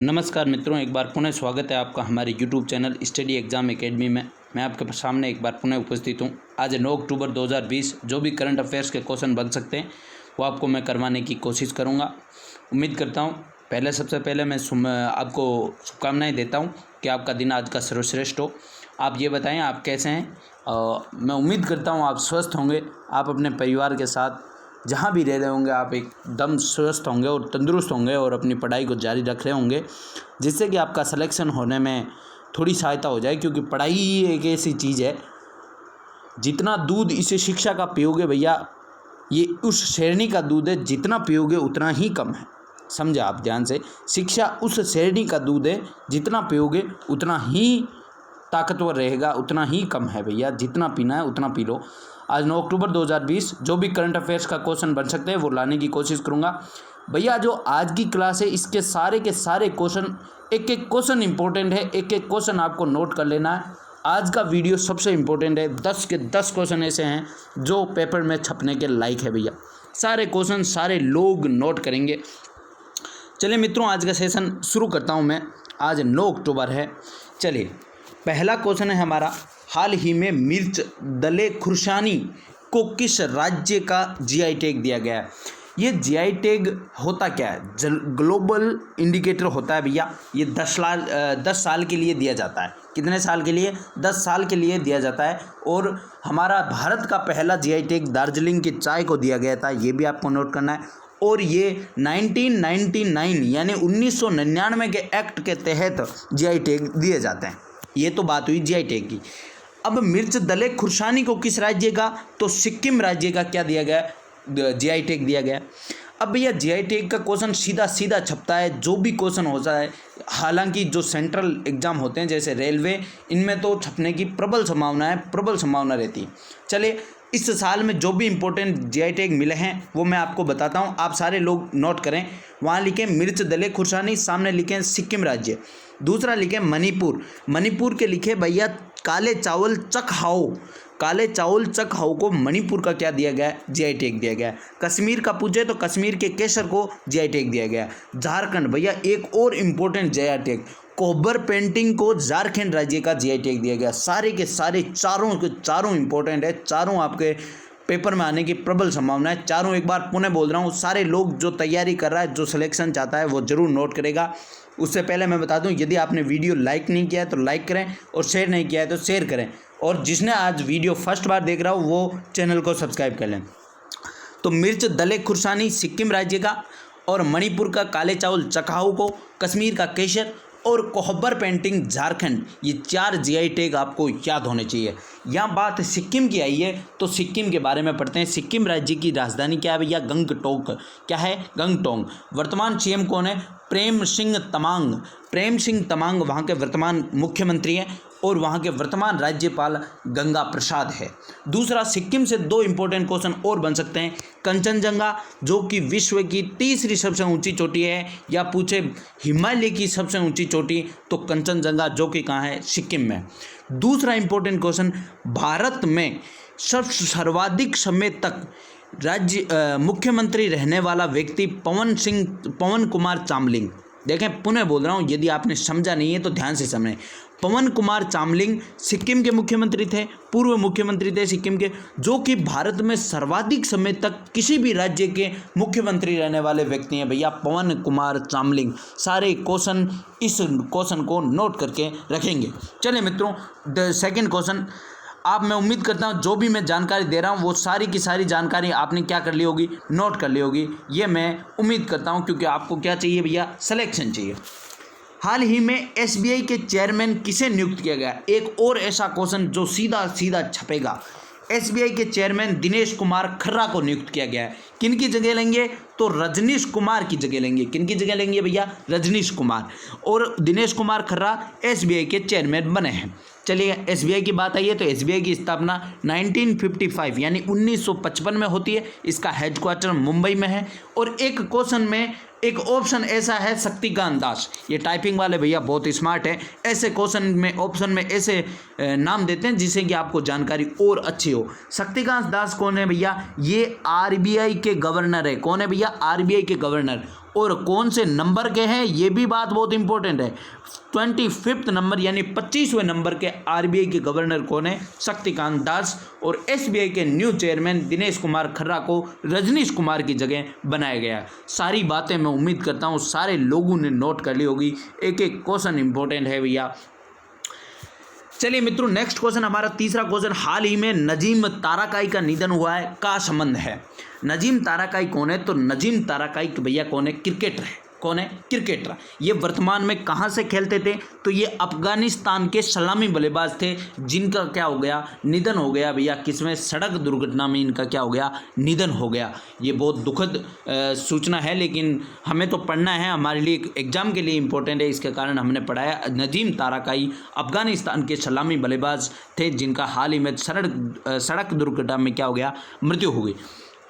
नमस्कार मित्रों, एक बार पुनः स्वागत है आपका हमारे YouTube channel study exam academy में। मैं आपके सामने एक बार पुनः उपस्थित हूँ। आज 9 अक्टूबर 2020 जो भी करंट अफेयर्स के क्वेश्चन बन सकते हैं वो आपको मैं करवाने की कोशिश करूँगा। उम्मीद करता हूँ सबसे पहले मैं आपको शुभकामनाएँ देता हूँ कि आपका दिन आज का सर्वश्रेष्ठ हो। आप ये बताएँ आप कैसे हैं? मैं उम्मीद करता हूँ आप स्वस्थ होंगे। आप अपने परिवार के साथ जहाँ भी रह रहे होंगे आप एकदम स्वस्थ होंगे और तंदुरुस्त होंगे और अपनी पढ़ाई को जारी रख रहे होंगे, जिससे कि आपका सिलेक्शन होने में थोड़ी सहायता हो जाए। क्योंकि पढ़ाई ही एक ऐसी चीज़ है, जितना दूध इसे शिक्षा का पियोगे भैया, ये उस शेरनी का दूध है, जितना पियोगे उतना ही कम है। समझे आप ध्यान से, शिक्षा उस शेरनी का दूध है, जितना पियोगे उतना ही ताकतवर रहेगा, उतना ही कम है भैया। जितना पीना है उतना पी लो। आज 9 अक्टूबर 2020 जो भी करंट अफेयर्स का क्वेश्चन बन सकते हैं वो लाने की कोशिश करूंगा भैया। जो आज की क्लास है इसके सारे के सारे क्वेश्चन, एक एक क्वेश्चन इंपॉर्टेंट है, एक एक क्वेश्चन आपको नोट कर लेना है। आज का वीडियो सबसे इंपॉर्टेंट है। 10 के 10 क्वेश्चन ऐसे हैं जो पेपर में छपने के लायक है भैया। सारे क्वेश्चन सारे लोग नोट करेंगे। चलिए मित्रों, आज का सेशन शुरू करता हूँ मैं। आज 9 अक्टूबर है। चलिए, पहला क्वेश्चन है हमारा, हाल ही में मिर्च दले खुर्सानी को किस राज्य का जीआई टैग दिया गया है? ये जीआई टैग होता क्या है? ग्लोबल इंडिकेटर होता है भैया। ये 10 साल के लिए दिया जाता है। कितने साल के लिए? 10 साल के लिए दिया जाता है। और हमारा भारत का पहला जीआई टैग दार्जिलिंग की चाय को दिया गया था, ये भी आपको नोट करना है। और ये 1999 यानी 1999 के एक्ट के तहत जीआई टैग दिए जाते हैं। ये तो बात हुई जीआई टैग की। अब मिर्च दले खुर्सानी को किस राज्य का? तो सिक्किम राज्य का क्या दिया गया? जीआई टैग दिया गया। अब भैया जीआई टैग का क्वेश्चन सीधा सीधा छपता है, जो भी क्वेश्चन होता है। हालांकि जो सेंट्रल एग्जाम होते हैं जैसे रेलवे, इनमें तो छपने की प्रबल संभावना रहती है। चलिए, इस साल में जो भी इंपॉर्टेंट जीआई टैग मिले हैं वो मैं आपको बताता हूँ, आप सारे लोग नोट करें। वहाँ लिखें मिर्च दले खुर्सानी, सामने लिखें सिक्किम राज्य। दूसरा लिखें मणिपुर के लिखे भैया काले चावल चकहाओ को मणिपुर का क्या दिया गया? जीआई टैग दिया गया। कश्मीर का पूछे तो कश्मीर के केसर को जीआई टैग दिया गया। झारखंड भैया एक और इम्पोर्टेंट जीआई टैग, कोबर पेंटिंग को झारखंड राज्य का जीआई टैग दिया गया। सारे के सारे चारों इंपॉर्टेंट है, चारों आपके पेपर में आने की प्रबल संभावना है। चारों एक बार पुनः बोल रहा हूँ, सारे लोग जो तैयारी कर रहा है, जो सिलेक्शन चाहता है वो जरूर नोट करेगा। उससे पहले मैं बता दूं, यदि आपने वीडियो लाइक नहीं किया है तो लाइक करें, और शेयर नहीं किया है तो शेयर करें, और जिसने आज वीडियो फर्स्ट बार देख रहा हो वो चैनल को सब्सक्राइब कर लें। तो मिर्च दले खुर्सानी सिक्किम राज्य का, और मणिपुर का काले चावल चकाऊ को, कश्मीर का केसर और कोहबर पेंटिंग झारखंड, ये 4 जीआई टैग आपको याद होने चाहिए। यहाँ बात सिक्किम की आई है तो सिक्किम के बारे में पढ़ते हैं। सिक्किम राज्य की राजधानी क्या है भैया? गंगटोक। क्या है? गंगटोक। वर्तमान सीएम कौन है? प्रेम सिंह तमांग वहाँ के वर्तमान मुख्यमंत्री हैं, और वहाँ के वर्तमान राज्यपाल गंगा प्रसाद है। दूसरा, सिक्किम से 2 इंपॉर्टेंट क्वेश्चन और बन सकते हैं। कंचनजंगा जो कि विश्व की तीसरी सबसे ऊंची चोटी है, या पूछे हिमालय की सबसे ऊंची चोटी, तो कंचनजंगा जो कि कहाँ है? सिक्किम में। दूसरा इंपॉर्टेंट क्वेश्चन, भारत में सर्वाधिक समय तक मुख्यमंत्री रहने वाला व्यक्ति पवन कुमार चामलिंग। देखें, पुनः बोल रहा हूँ, यदि आपने समझा नहीं है तो ध्यान से समझें। पवन कुमार चामलिंग सिक्किम के मुख्यमंत्री थे, पूर्व मुख्यमंत्री थे सिक्किम के, जो कि भारत में सर्वाधिक समय तक किसी भी राज्य के मुख्यमंत्री रहने वाले व्यक्ति हैं भैया, पवन कुमार चामलिंग। सारे क्वेश्चन इस क्वेश्चन को नोट करके रखेंगे। चलिए मित्रों, सेकंड क्वेश्चन, मैं उम्मीद करता हूँ जो भी मैं जानकारी दे रहा हूँ वो सारी की सारी जानकारी आपने क्या कर ली होगी? नोट कर ली होगी, ये मैं उम्मीद करता हूँ। क्योंकि आपको क्या चाहिए भैया? सिलेक्शन चाहिए। हाल ही में एसबीआई के चेयरमैन किसे नियुक्त किया गया? एक और ऐसा क्वेश्चन जो सीधा सीधा छपेगा। एसबीआई के चेयरमैन दिनेश कुमार खर्रा को नियुक्त किया गया है। किन की जगह लेंगे? तो रजनीश कुमार की जगह लेंगे। किन की जगह लेंगे भैया? रजनीश कुमार। और दिनेश कुमार खर्रा एसबीआई के चेयरमैन बने हैं। चलिए, एसबीआई की बात आई है तो एसबीआई की स्थापना 1955 यानी 1955 में होती है। इसका हेडक्वार्टर मुंबई में है। और एक क्वेश्चन में एक ऑप्शन ऐसा है शक्तिकांत दास, ये टाइपिंग वाले भैया बहुत स्मार्ट है, ऐसे क्वेश्चन में ऑप्शन में ऐसे नाम देते हैं जिससे कि आपको जानकारी और अच्छी हो। शक्तिकांत दास कौन है भैया? ये आरबीआई के गवर्नर है। कौन है भैया? आरबीआई के गवर्नर। और कौन से नंबर के हैं, ये भी बात बहुत इंपॉर्टेंट है। 25वां नंबर यानी 25वें नंबर के आरबीआई के गवर्नर कौन है, शक्तिकांत दास। और एसबीआई के न्यू चेयरमैन दिनेश कुमार खर्रा को रजनीश कुमार की जगह बनाया गया। सारी बातें मैं उम्मीद करता हूँ सारे लोगों ने नोट कर ली होगी, एक एक क्वेश्चन इंपॉर्टेंट है भैया। चलिए मित्रों, नेक्स्ट क्वेश्चन हमारा तीसरा क्वेश्चन, हाल ही में नजीम ताराकाई का निधन हुआ है, का संबंध है। नजीम ताराकाई कौन है, तो नजीम ताराकाई भैया कौन है, क्रिकेटर है। कौन है, क्रिकेटर। ये वर्तमान में कहाँ से खेलते थे, तो ये अफगानिस्तान के सलामी बल्लेबाज थे, जिनका क्या हो गया, निधन हो गया भैया। किसमें, सड़क दुर्घटना में इनका क्या हो गया, निधन हो गया। ये बहुत दुखद सूचना है, लेकिन हमें तो पढ़ना है, हमारे लिए एग्जाम के लिए इंपॉर्टेंट है, इसके कारण हमने पढ़ाया। नजीम ताराकाई अफगानिस्तान के सलामी बल्लेबाज थे, जिनका हाल ही में सड़क दुर्घटना में क्या हो गया, मृत्यु हो गई।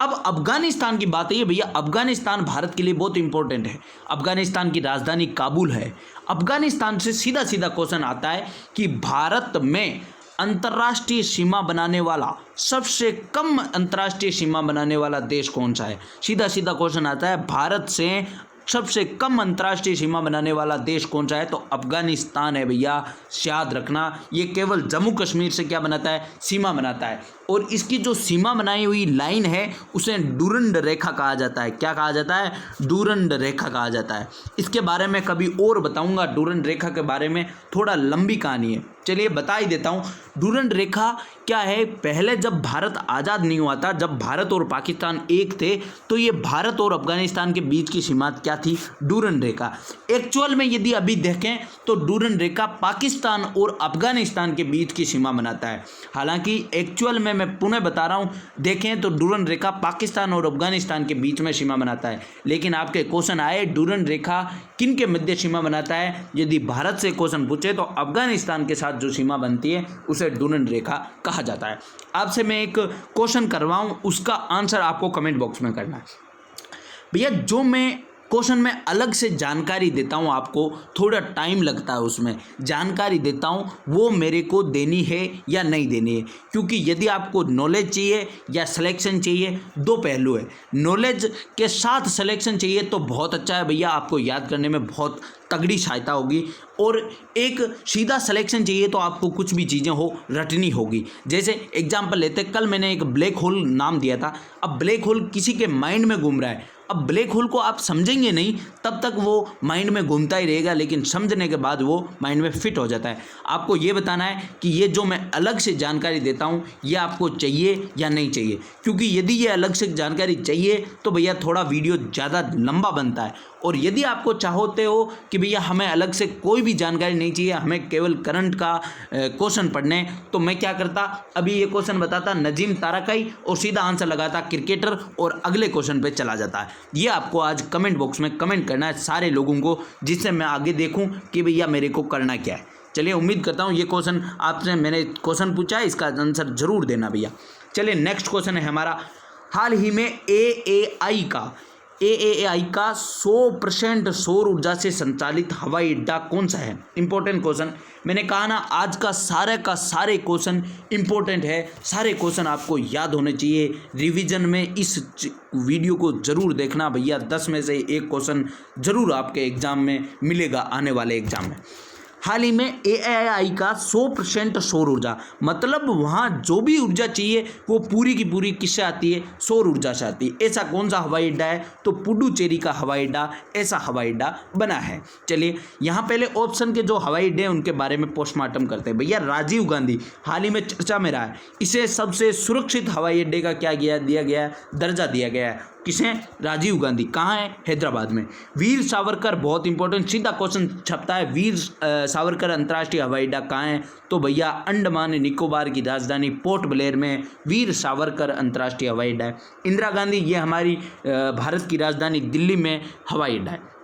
अब अफगानिस्तान की बात है भैया, अफगानिस्तान भारत के लिए बहुत इंपॉर्टेंट है। अफगानिस्तान की राजधानी काबुल है। अफगानिस्तान से सीधा सीधा क्वेश्चन आता है कि भारत में अंतर्राष्ट्रीय सीमा बनाने वाला, सबसे कम अंतर्राष्ट्रीय सीमा बनाने वाला देश कौन सा है। सीधा सीधा क्वेश्चन आता है, भारत से सबसे कम अंतर्राष्ट्रीय सीमा बनाने वाला देश कौन सा है, तो अफगानिस्तान है भैया। याद रखना, ये केवल जम्मू कश्मीर से क्या बनाता है, सीमा बनाता है। और इसकी जो सीमा बनाई हुई लाइन है उसे डूरंड रेखा कहा जाता है। क्या कहा जाता है, डूरंड रेखा कहा जाता है। इसके बारे में कभी और बताऊंगा, डूरंड रेखा के बारे में थोड़ा लंबी कहानी है, चलिए बता ही देता हूँ। डूरंड रेखा क्या है, पहले जब भारत आज़ाद नहीं हुआ था, जब भारत और पाकिस्तान एक थे, तो ये भारत और अफगानिस्तान के बीच की सीमा क्या थी, डूरंड रेखा। एक्चुअल में यदि अभी देखें तो डूरंड रेखा पाकिस्तान और अफगानिस्तान के बीच की सीमा बनाता है। हालांकि एक्चुअल में मैं पुनः बता रहा हूँ, देखें तो डूरंड रेखा पाकिस्तान और अफगानिस्तान के बीच में सीमा बनाता है। लेकिन आपके क्वेश्चन आए, डूरंड रेखा किन के मध्य सीमा बनाता है, यदि भारत से क्वेश्चन पूछे तो अफगानिस्तान के साथ जो सीमा बनती है उसे डूरंड रेखा कहा जाता है। आपसे मैं एक क्वेश्चन करवाऊं, उसका आंसर आपको कमेंट बॉक्स में करना है भैया। जो मैं क्वेश्चन में अलग से जानकारी देता हूँ, आपको थोड़ा टाइम लगता है उसमें जानकारी देता हूँ, वो मेरे को देनी है या नहीं देनी है। क्योंकि यदि आपको नॉलेज चाहिए या सिलेक्शन चाहिए, दो पहलू है। नॉलेज के साथ सिलेक्शन चाहिए तो बहुत अच्छा है भैया, आपको याद करने में बहुत तगड़ी सहायता होगी। और एक सीधा सिलेक्शन चाहिए तो आपको कुछ भी चीज़ें हो रटनी होगी। जैसे एग्जांपल लेते, कल मैंने एक ब्लैक होल नाम दिया था। अब ब्लैक होल किसी के माइंड में घूम रहा है, अब ब्लैक होल को आप समझेंगे नहीं तब तक वो माइंड में घूमता ही रहेगा, लेकिन समझने के बाद वो माइंड में फिट हो जाता है। आपको ये बताना है कि ये जो मैं अलग से जानकारी देता हूँ ये आपको चाहिए या नहीं चाहिए। क्योंकि यदि ये अलग से जानकारी चाहिए तो भैया थोड़ा वीडियो ज़्यादा लंबा बनता है, और यदि आपको चाहते हो कि भैया हमें अलग से कोई भी जानकारी नहीं चाहिए, हमें केवल करंट का क्वेश्चन पढ़ने, तो मैं क्या करता, अभी ये क्वेश्चन बताता नजीम ताराकाई और सीधा आंसर लगाता क्रिकेटर और अगले क्वेश्चन पे चला जाता है। ये आपको आज कमेंट बॉक्स में कमेंट करना है सारे लोगों को, जिससे मैं आगे देखूं कि भैया मेरे को करना क्या है। चलिए उम्मीद करता हूँ ये क्वेश्चन आपसे मैंने क्वेश्चन पूछा है, इसका आंसर जरूर देना भैया। चलिए नेक्स्ट क्वेश्चन है हमारा, हाल ही में एएआई का 100% सौर ऊर्जा से संचालित हवाई अड्डा कौन सा है। इंपॉर्टेंट क्वेश्चन, मैंने कहा ना आज का सारे क्वेश्चन इंपॉर्टेंट है, सारे क्वेश्चन आपको याद होने चाहिए। रिवीजन में इस वीडियो को जरूर देखना भैया, 10 में से एक क्वेश्चन जरूर आपके एग्जाम में मिलेगा, आने वाले एग्जाम में। हाल ही में एआई का 100% सौर ऊर्जा, मतलब वहाँ जो भी ऊर्जा चाहिए वो पूरी की पूरी किससे आती है, सौर ऊर्जा से आती है। ऐसा कौन सा हवाई अड्डा है, तो पुडुचेरी का हवाई अड्डा ऐसा हवाई अड्डा बना है। चलिए यहाँ पहले ऑप्शन के जो हवाई अड्डे हैं उनके बारे में पोस्टमार्टम करते हैं भैया। राजीव गांधी हाल ही में चर्चा में रहा है, इसे सबसे सुरक्षित हवाई अड्डे का क्या दिया गया है, दर्जा दिया गया है। किसे, राजीव गांधी। कहाँ है, हैदराबाद में। वीर सावरकर, बहुत इंपॉर्टेंट सीधा क्वेश्चन छपता है, वीर सावरकर अंतर्राष्ट्रीय हवाई अड्डा कहाँ है, तो भैया अंडमान निकोबार की राजधानी पोर्ट ब्लेयर में वीर सावरकर अंतर्राष्ट्रीय हवाई अड्डा है। इंदिरा गांधी, ये हमारी भारत की राजधानी दिल्ली में हवाई अड्डा है।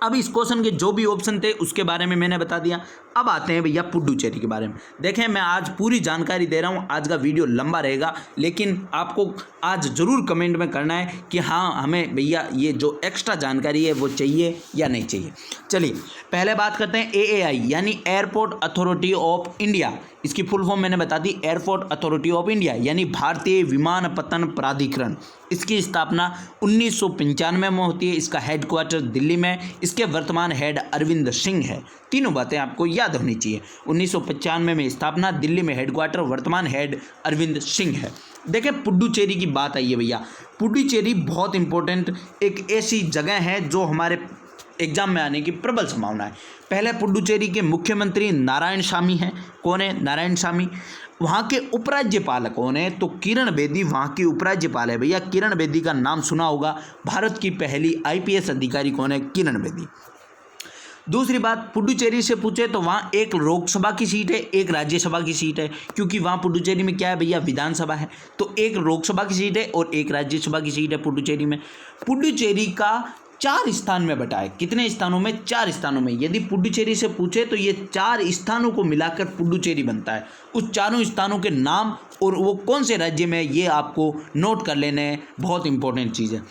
अब इस क्वेश्चन के जो भी ऑप्शन थे उसके बारे में मैंने बता दिया। अब आते हैं भैया पुडुचेरी के बारे में। देखें मैं आज पूरी जानकारी दे रहा हूं, आज का वीडियो लंबा रहेगा, लेकिन आपको आज ज़रूर कमेंट में करना है कि हाँ हमें भैया ये जो एक्स्ट्रा जानकारी है वो चाहिए या नहीं चाहिए। चलिए पहले बात करते हैं एएआई यानी एयरपोर्ट अथॉरिटी ऑफ इंडिया। इसकी फुल फॉर्म मैंने बता दी, एयरपोर्ट अथॉरिटी ऑफ इंडिया यानी भारतीय विमानपत्तन प्राधिकरण। इसकी स्थापना 1995 में होती है। इसका हेडक्वार्टर दिल्ली में। इसके वर्तमान हेड अरविंद सिंह है। तीनों बातें आपको याद होनी चाहिए। 1995 में स्थापना, दिल्ली में हेडक्वार्टर, वर्तमान हेड अरविंद सिंह है। देखिए पुडुचेरी की बात आई है भैया। पुडुचेरी बहुत इंपॉर्टेंट एक ऐसी जगह है जो हमारे एग्जाम में आने की प्रबल संभावना है। पहले पुडुचेरी के मुख्यमंत्री नारायणसामी हैं। कौन है? नारायणसामी। वहाँ के उपराज्यपाल कौन है? तो किरण बेदी वहाँ की उपराज्यपाल है भैया। किरण बेदी का नाम सुना होगा। भारत की पहली IPS अधिकारी कौन है? किरण बेदी। दूसरी बात, पुडुचेरी से पूछे तो वहाँ एक लोकसभा की सीट है, एक राज्यसभा की सीट है, क्योंकि वहाँ पुडुचेरी में क्या है भैया? विधानसभा है। तो एक लोकसभा की सीट है और एक राज्यसभा की सीट है पुडुचेरी में। पुडुचेरी का 4 स्थान में बटा है। कितने स्थानों में? 4 स्थानों में। यदि पुडुचेरी से पूछे तो ये 4 स्थानों को मिलाकर पुडुचेरी बनता है। उस चारों स्थानों के नाम और वो कौन से राज्य में, ये आपको नोट कर लेने हैं, बहुत इंपॉर्टेंट चीज़ है।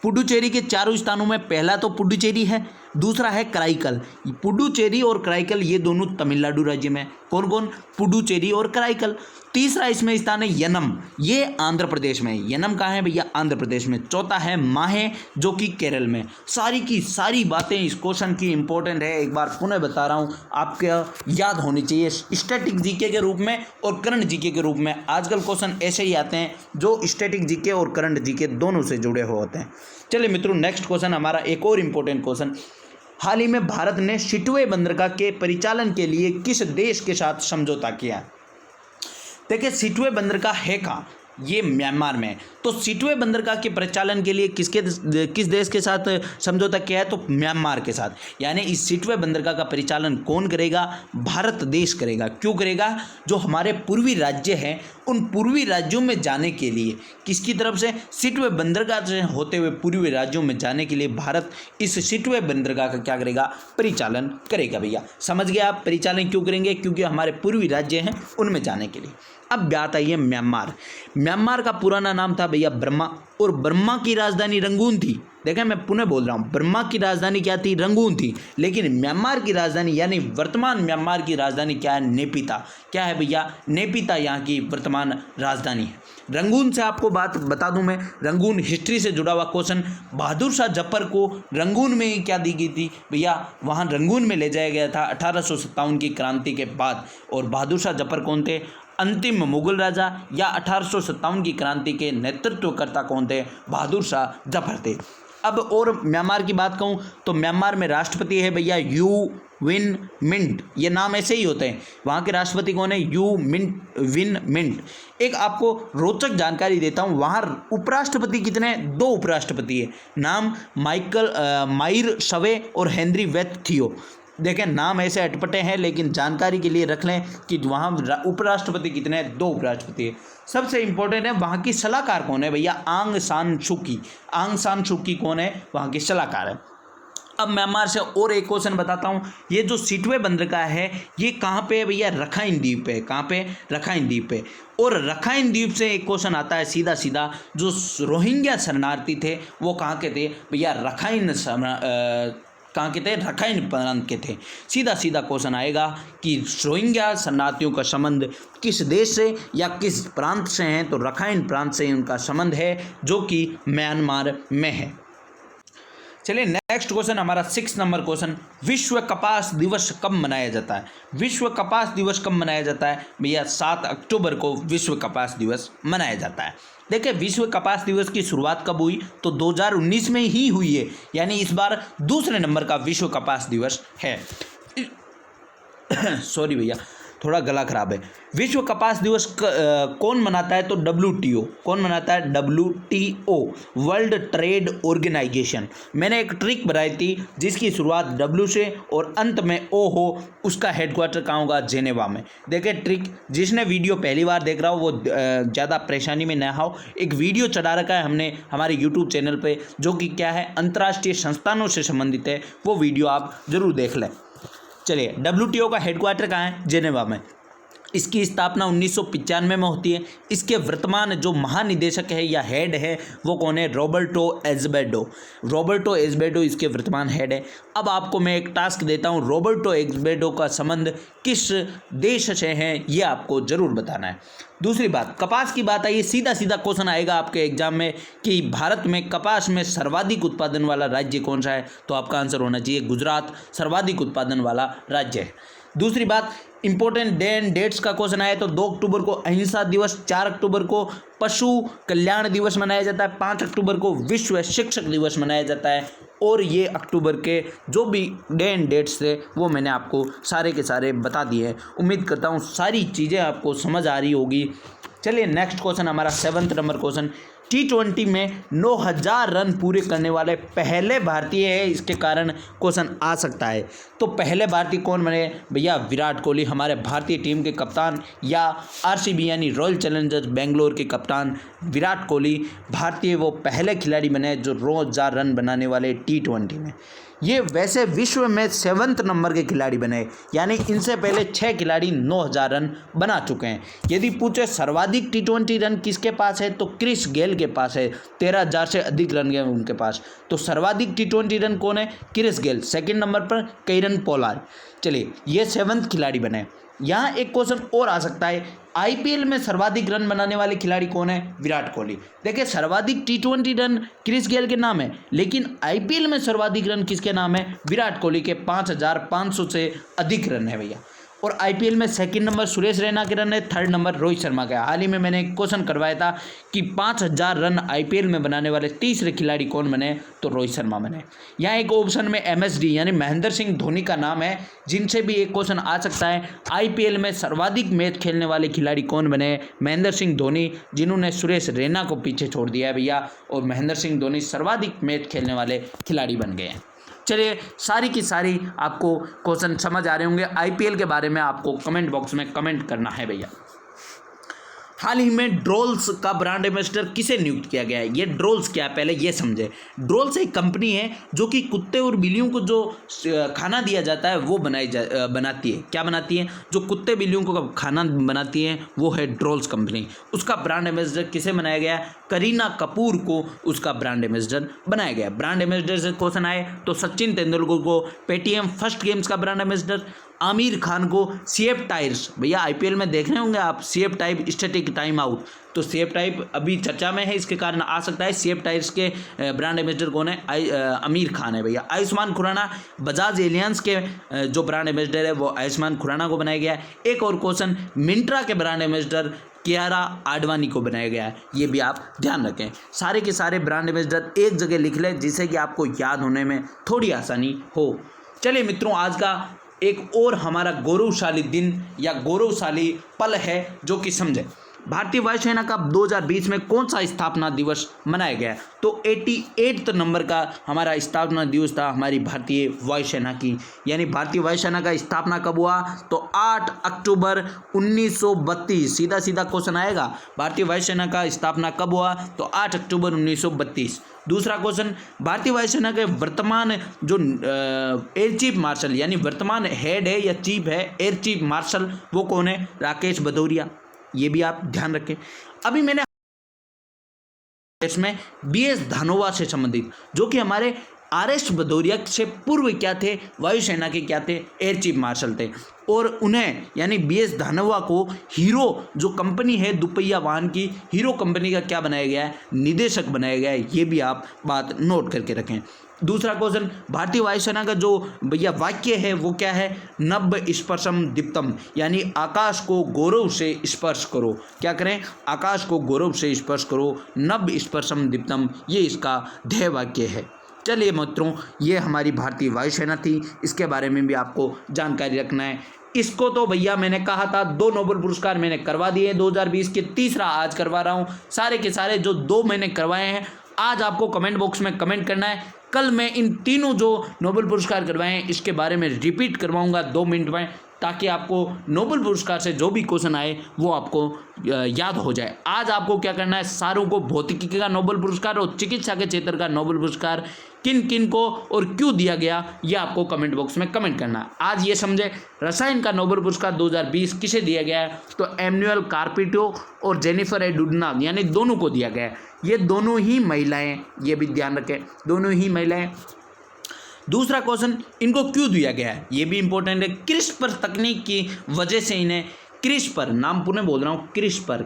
पुडुचेरी के 4 स्थानों में पहला तो पुडुचेरी है, दूसरा है कराईकल। पुडुचेरी और कराईकल ये दोनों तमिलनाडु राज्य में। कौन कौन? पुडुचेरी और कराईकल। तीसरा इसमें स्थान है यनम, ये आंध्र प्रदेश में है। यनम कहाँ है भैया? आंध्र प्रदेश में। चौथा है माहे, जो कि केरल में। सारी की सारी बातें इस क्वेश्चन की इंपॉर्टेंट है। एक बार पुनः बता रहा हूँ, आपके याद होनी चाहिए स्टैटिक जीके के रूप में और करंट जीके के रूप में। आजकल क्वेश्चन ऐसे ही आते हैं जो स्टैटिक जीके और करंट जीके दोनों से जुड़े हुए होते हैं। चलिए मित्रों, नेक्स्ट क्वेश्चन हमारा एक और इम्पोर्टेंट क्वेश्चन। हाल ही में भारत ने सिटवे बंदरगाह के परिचालन के लिए किस देश के साथ समझौता किया? देखिए सिटवे बंदरगाह है कहाँ? ये म्यांमार में। तो सिटवे बंदरगाह के परिचालन के लिए किस देश के साथ समझौता किया है? तो म्यांमार के साथ। यानी इस सिटवे बंदरगाह का परिचालन कौन करेगा? भारत देश करेगा। क्यों करेगा? जो हमारे पूर्वी राज्य हैं उन पूर्वी राज्यों में जाने के लिए, किसकी तरफ से? सिटवे बंदरगाह से होते हुए पूर्वी राज्यों में जाने के लिए भारत इस सिटवे बंदरगाह का क्या करेगा? परिचालन करेगा भैया। समझ गए आप? परिचालन क्यों करेंगे? क्योंकि हमारे पूर्वी राज्य हैं उनमें जाने के लिए। अब बात आई है म्यांमार। म्यांमार का पुराना नाम था भैया बर्मा, और बर्मा की राजधानी रंगून थी। देखें मैं पुनः बोल रहा हूँ, बर्मा की राजधानी क्या थी? रंगून थी। लेकिन म्यांमार की राजधानी यानी वर्तमान म्यांमार की राजधानी क्या है? नेपिता। क्या है भैया? नेपिता यहाँ की वर्तमान राजधानी है। रंगून से आपको बात बता दूं मैं, रंगून हिस्ट्री से जुड़ा हुआ क्वेश्चन। बहादुर शाह जफर को रंगून में ही क्या दी गई थी भैया? वहाँ रंगून में ले जाया गया था 1857 की क्रांति के बाद। और बहादुर शाह जफर कौन थे? अंतिम मुगल राजा, या 1857 की क्रांति के नेतृत्वकर्ता कौन थे? बहादुर शाह जफर थे। अब और म्यांमार की बात कहूँ तो म्यांमार में राष्ट्रपति है भैया यू विन मिंट। ये नाम ऐसे ही होते हैं। वहाँ के राष्ट्रपति कौन है? Win Myint. एक आपको रोचक जानकारी देता हूँ, वहाँ उपराष्ट्रपति कितने? 2 उपराष्ट्रपति है। नाम माइर शवे और हेनरी वेथ थियो। देखें नाम ऐसे अटपटे हैं, लेकिन जानकारी के लिए रख लें कि वहाँ उपराष्ट्रपति कितने हैं? 2 उपराष्ट्रपति है। सबसे इंपॉर्टेंट है, वहाँ की सलाहकार कौन है भैया? आंग सान सूकी। आंग सान सूकी कौन है? वहाँ की सलाहकार है। अब म्यांमार से और एक क्वेश्चन बताता हूँ। ये जो सिटवे बंदरगाह है ये कहाँ पे है भैया? रखाइन द्वीप पे। कहाँ पे? रखाइन द्वीप पे। और रखाइन द्वीप से एक क्वेश्चन आता है सीधा सीधा, जो रोहिंग्या शरणार्थी थे वो कहाँ के थे भैया? कहाँ के थे? रखाइन प्रांत के थे। सीधा सीधा क्वेश्चन आएगा कि रोहिंग्या शरणार्थियों का संबंध किस देश से या किस प्रांत से हैं? तो रखाइन प्रांत से उनका संबंध है, जो कि म्यांमार में है। चलिए नेक्स्ट क्वेश्चन हमारा 6 नंबर क्वेश्चन। विश्व कपास दिवस कब मनाया जाता है? विश्व कपास दिवस कब मनाया जाता है भैया? 7 अक्टूबर को विश्व कपास दिवस मनाया जाता है। देखिए विश्व कपास दिवस की शुरुआत कब हुई? तो 2019 में ही हुई है। यानी इस बार दूसरे नंबर का विश्व कपास दिवस है। सॉरी भैया, थोड़ा गला खराब है। विश्व कपास दिवस कौन मनाता है? तो WTO। कौन मनाता है? WTO, world trade organisation. मैंने एक ट्रिक बनाई थी जिसकी शुरुआत W से और अंत में O हो। उसका हेडक्वार्टर कहाँ होगा? जेनेवा में। देखिए ट्रिक, जिसने वीडियो पहली बार देख रहा हो वो ज़्यादा परेशानी में ना हो। एक वीडियो चढ़ा रखा है हमने हमारे YouTube चैनल पर, जो कि क्या है? अंतर्राष्ट्रीय संस्थानों से संबंधित है। वो वीडियो आप ज़रूर देख लें। चलिए WTO का हेडक्वार्टर कहाँ है? जेनेवा में। इसकी स्थापना 1995 में होती है। इसके वर्तमान जो महानिदेशक है या हेड है वो कौन है? रॉबर्टो एज़ेवेडो। रॉबर्टो एज़ेवेडो इसके वर्तमान हेड है। अब आपको मैं एक टास्क देता हूँ, रॉबर्टो एजेवेडो का संबंध किस देश से है ये आपको जरूर बताना है। दूसरी बात, कपास की बात आई, सीधा सीधा क्वेश्चन आएगा आपके एग्जाम में कि भारत में कपास में सर्वाधिक उत्पादन वाला राज्य कौन सा है, तो आपका आंसर होना चाहिए गुजरात सर्वाधिक उत्पादन वाला राज्य है। दूसरी बात, इंपॉर्टेंट डे एंड डेट्स का क्वेश्चन आया तो 2 अक्टूबर को अहिंसा दिवस, 4 अक्टूबर को पशु कल्याण दिवस मनाया जाता है, 5 अक्टूबर को विश्व शिक्षक दिवस मनाया जाता है, और ये अक्टूबर के जो भी डे एंड डेट्स थे वो मैंने आपको सारे के सारे बता दिए हैं। उम्मीद करता हूँ सारी चीज़ें आपको समझ आ रही होगी। चलिए नेक्स्ट क्वेश्चन, हमारा 7th नंबर क्वेश्चन, T20 में 9000 रन पूरे करने वाले पहले भारतीय है, इसके कारण क्वेश्चन आ सकता है। तो पहले भारतीय कौन बने भैया? विराट कोहली, हमारे भारतीय टीम के कप्तान, या RCB यानी रॉयल चैलेंजर्स बेंगलोर के कप्तान विराट कोहली भारतीय वो पहले खिलाड़ी बने जो 9000 रन बनाने वाले T20 में। ये वैसे विश्व में 7th नंबर के खिलाड़ी बने, यानी इनसे पहले 6 खिलाड़ी 9000 रन बना चुके हैं। यदि पूछे सर्वाधिक T20 रन किसके पास है तो क्रिस गेल के पास है, 13000 से अधिक रन है उनके पास। तो सर्वाधिक T20 रन कौन है? Chris Gayle. सेकंड नंबर पर केरन पोलार्ड। चलिए ये 7th खिलाड़ी बने। यहाँ एक क्वेश्चन और आ सकता है, IPL में सर्वाधिक रन बनाने वाले खिलाड़ी कौन है? विराट कोहली। देखिए सर्वाधिक T20 रन क्रिस गेल के नाम है, लेकिन IPL में सर्वाधिक रन किसके नाम है? विराट कोहली के 5500 से अधिक रन है भैया। और IPL में सेकंड नंबर सुरेश रैना के रन है, 3rd नंबर रोहित शर्मा का। हाल ही में मैंने एक क्वेश्चन करवाया था कि 5000 रन IPL में बनाने वाले तीसरे खिलाड़ी कौन बने, तो रोहित शर्मा बने। यहाँ एक ऑप्शन में MSD यानी महेंद्र सिंह धोनी का नाम है, जिनसे भी एक क्वेश्चन आ सकता है। IPL में सर्वाधिक मैच खेलने वाले खिलाड़ी कौन बने? महेंद्र सिंह धोनी, जिन्होंने सुरेश रैना को पीछे छोड़ दिया है भैया, और महेंद्र सिंह धोनी सर्वाधिक मैच खेलने वाले खिलाड़ी बन गए हैं। चलिए सारी की सारी आपको क्वेश्चन समझ आ रहे होंगे। IPL के बारे में आपको कमेंट बॉक्स में कमेंट करना है भैया। हाल ही में ड्रोल्स का ब्रांड एम्बेसडर किसे नियुक्त किया गया है? ये ड्रोल्स क्या है पहले ये समझे। ड्रोल्स एक कंपनी है जो कि कुत्ते और बिल्लियों को जो खाना दिया जाता है वो बनाती है। क्या बनाती है? जो कुत्ते बिल्लियों को खाना बनाती है वो है ड्रोल्स कंपनी। उसका ब्रांड एम्बेसडर किसे बनाया गया? करीना कपूर को उसका ब्रांड एम्बेसडर बनाया गया। ब्रांड एम्बेसडर से क्वेश्चन आए तो सचिन तेंदुलकर को पेटीएम फर्स्ट गेम्स का ब्रांड एम्बेसडर, आमिर खान को सीएफ टायर्स, भैया IPL में देख रहे होंगे आप CF type static time out, तो सीएफ टाइप अभी चर्चा में है, इसके कारण आ सकता है। सीएफ टायर्स के ब्रांड एम्बेसडर कौन है? आमिर खान है भैया। आयुष्मान खुराना, बजाज एलियंस के जो ब्रांड एम्बेसडर है वो आयुष्मान खुराना को बनाया गया है। एक और क्वेश्चन, मिंत्रा के ब्रांड एम्बेसडर कियारा आडवाणी को बनाया गया है, ये भी आप ध्यान रखें। सारे के सारे ब्रांड एम्बेसडर एक जगह लिख लें जिससे कि आपको याद होने में थोड़ी आसानी हो। चलिए मित्रों, आज का एक और हमारा गौरवशाली दिन या गौरवशाली पल है जो कि समझे। भारतीय वायुसेना का 2020 में कौन सा स्थापना दिवस मनाया गया? तो 88 नंबर का हमारा स्थापना दिवस था हमारी भारतीय वायुसेना की। यानी भारतीय वायुसेना का स्थापना कब हुआ? तो 8 अक्टूबर 1932। सीधा सीधा क्वेश्चन आएगा, भारतीय वायुसेना का स्थापना कब हुआ? तो 8 अक्टूबर 1932। दूसरा क्वेश्चन, भारतीय वायुसेना के वर्तमान जो एयर चीफ मार्शल यानी वर्तमान हेड है या चीफ है एयर चीफ मार्शल, वो कौन है? राकेश भदौरिया। ये भी आप ध्यान रखें। अभी मैंने इसमें BS धानोआ से संबंधित, जो कि हमारे RS भदौरिया से पूर्व क्या थे? वायुसेना के क्या थे? एयर चीफ मार्शल थे। और उन्हें यानी BS धानोआ को हीरो जो कंपनी है दुपहिया वाहन की, हीरो कंपनी का क्या बनाया गया है? निदेशक बनाया गया है। ये भी आप बात नोट करके रखें। दूसरा क्वेश्चन, भारतीय वायुसेना का जो भैया वाक्य है वो क्या है? नभ स्पर्शम दीप्तम, यानी आकाश को गौरव से स्पर्श करो। क्या करें? आकाश को गौरव से स्पर्श करो, नभ स्पर्शम दीप्तम, ये इसका ध्येय वाक्य है। चलिए मित्रों, ये हमारी भारतीय वायुसेना थी, इसके बारे में भी आपको जानकारी रखना है। इसको तो भैया मैंने कहा था 2 नोबेल पुरस्कार मैंने करवा दिए 2020 के, तीसरा आज करवा रहा हूँ। सारे के सारे जो 2 मैंने करवाए हैं आज आपको कमेंट बॉक्स में कमेंट करना है। कल मैं इन तीनों जो नोबेल पुरस्कार करवाए हैं इसके बारे में रिपीट करवाऊंगा 2 मिनट में, ताकि आपको नोबेल पुरस्कार से जो भी क्वेश्चन आए वो आपको याद हो जाए। आज आपको क्या करना है? सारों को भौतिकी का नोबेल पुरस्कार और चिकित्सा के क्षेत्र का नोबेल पुरस्कार किन किन को और क्यों दिया गया ये आपको कमेंट बॉक्स में कमेंट करना है। आज ये समझे, रसायन का नोबेल पुरस्कार 2020 किसे दिया गया है? तो एमैनुअल कार्पेटो और जेनिफर ए डुडना, यानी दोनों को दिया गया है। ये दोनों ही महिलाएं, ये भी ध्यान रखें, दोनों ही महिलाएं। दूसरा क्वेश्चन, इनको क्यों दिया गया है, ये भी इंपॉर्टेंट है। क्रिस्पर तकनीक की वजह से इन्हें, क्रिस्पर नाम पुनः बोल रहा हूँ, क्रिस्पर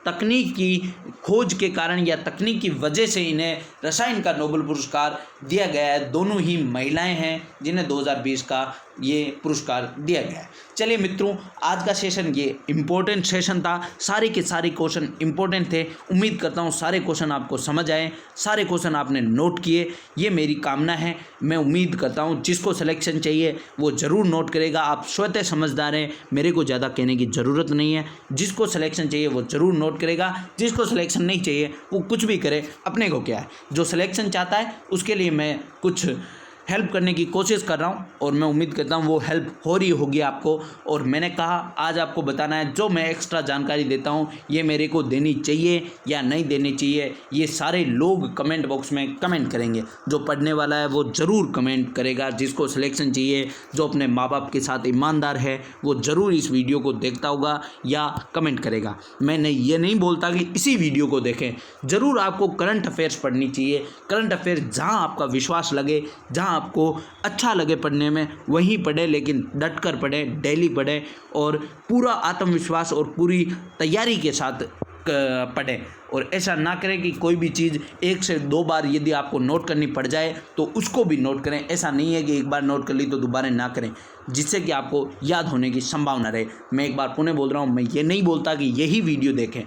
तकनीक की खोज के कारण या तकनीक की वजह से इन्हें रसायन का नोबेल पुरस्कार दिया गया है। दोनों ही महिलाएं हैं जिन्हें 2020 का ये पुरस्कार दिया गया है। चलिए मित्रों, आज का सेशन ये इम्पोर्टेंट सेशन था, सारे के सारे क्वेश्चन इम्पोर्टेंट थे। उम्मीद करता हूँ सारे क्वेश्चन आपको समझ आए, सारे क्वेश्चन आपने नोट किए, ये मेरी कामना है। मैं उम्मीद करता हूँ जिसको सिलेक्शन चाहिए वो ज़रूर नोट करेगा। आप स्वतः समझदार हैं, मेरे को ज़्यादा कहने की ज़रूरत नहीं है। जिसको सिलेक्शन चाहिए वो ज़रूर नोट करेगा, जिसको सिलेक्शन नहीं चाहिए वो कुछ भी करे, अपने को क्या है। जो सिलेक्शन चाहता है उसके लिए मैं कुछ हेल्प करने की कोशिश कर रहा हूं और मैं उम्मीद करता हूं वो हेल्प हो रही होगी आपको। और मैंने कहा आज आपको बताना है, जो मैं एक्स्ट्रा जानकारी देता हूं ये मेरे को देनी चाहिए या नहीं देनी चाहिए, ये सारे लोग कमेंट बॉक्स में कमेंट करेंगे। जो पढ़ने वाला है वो ज़रूर कमेंट करेगा, जिसको सिलेक्शन चाहिए, जो अपने माँ बाप के साथ ईमानदार है वो ज़रूर इस वीडियो को देखता होगा या कमेंट करेगा। मैंने ये नहीं बोलता कि इसी वीडियो को देखें, ज़रूर आपको करंट अफेयर्स पढ़नी चाहिए। करंट अफेयर्स जहाँ आपका विश्वास लगे, जहाँ आपको अच्छा लगे पढ़ने में वहीं पढ़े, लेकिन डट कर पढ़े, डेली पढ़े और पूरा आत्मविश्वास और पूरी तैयारी के साथ पढ़ें। और ऐसा ना करें कि कोई भी चीज़ 1 से 2 बार यदि आपको नोट करनी पड़ जाए तो उसको भी नोट करें। ऐसा नहीं है कि एक बार नोट कर ली तो दोबारा ना करें, जिससे कि आपको याद होने की संभावना रहे। मैं एक बार पुनः बोल रहा हूँ, मैं ये नहीं बोलता कि यही वीडियो देखें,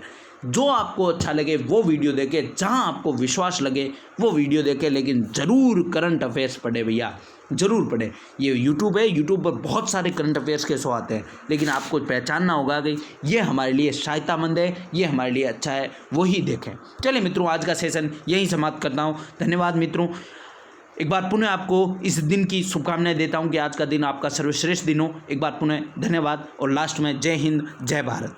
जो आपको अच्छा लगे वो वीडियो देखें, जहां आपको विश्वास लगे वो वीडियो देखें, लेकिन ज़रूर करंट अफेयर्स पढ़े भैया, ज़रूर पढ़े। ये यूट्यूब है, यूट्यूब पर बहुत सारे करंट अफेयर्स के शो आते हैं, लेकिन आपको पहचानना होगा कि ये हमारे लिए सहायतामंद है, ये हमारे लिए अच्छा है, वही देखें। चलिए मित्रों, आज का सेशन यहीं समाप्त करता हूँ। धन्यवाद मित्रों। एक बार पुनः आपको इस दिन की शुभकामनाएं देता हूं कि आज का दिन आपका सर्वश्रेष्ठ दिन हो। एक बार पुनः धन्यवाद और लास्ट में जय हिंद, जय भारत।